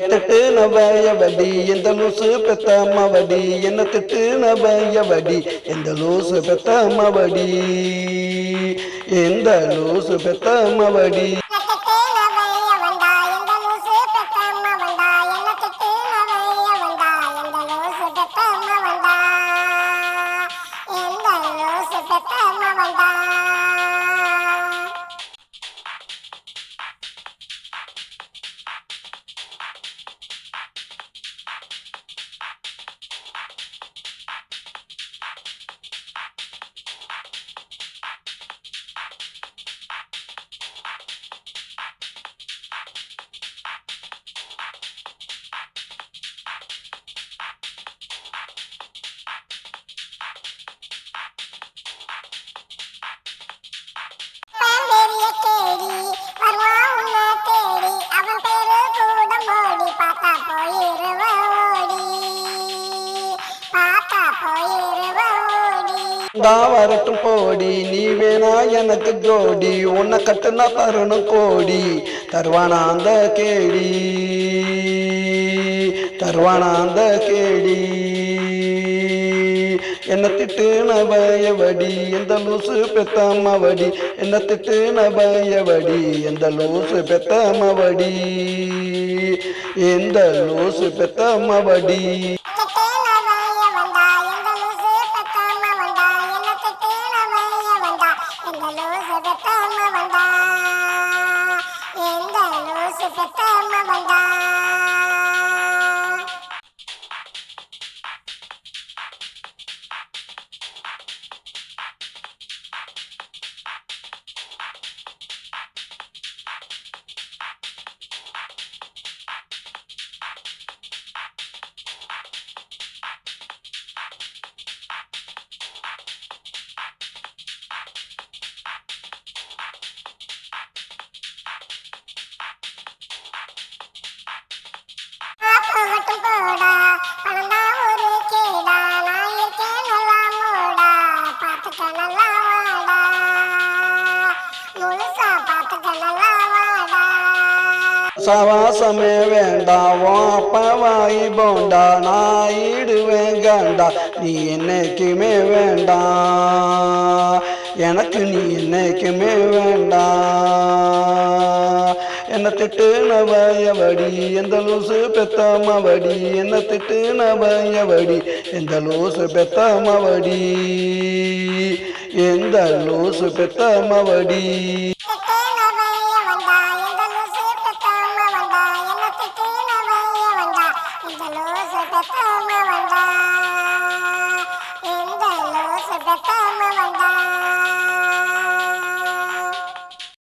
திட்டு நபையபடி எந்த லூசு பெத்த அம்மாவடி என்ன திட்டு நபையபடி எந்த லூசு பெத்த அம்மாவடி எந்த லூசு பெத்த அம்மாவடி வரட்டும் போடி நீ வேணா எனக்கு ஜோடி உன்னை கட்டுனா தருணும் கோடி தருவானா அந்த கேடி தருவானா அந்த கேடி என்ன திட்டு நபையவடி எந்த லூசு பெத்தம்மவடி என்ன திட்டு நபையவடி எந்த லூசு பெத்தம்மவடி எந்த லூசு பெத்தம்மவடி சவாசமே வேண்டாம் அப்பவாயி போண்டா நான் ஈடுவேன் கண்டா நீ என்னைக்குமே வேண்டாம் எனக்கு நீ என்னைக்குமே வேண்டாம் என்ன திட்டு நபையவடி எந்த லூசு பெத்தம்மவடி என்ன திட்டு நபையவடி எந்த லூசு பெத்தம்மவடி எந்த லூசு பெத்தம்மவடி Bye.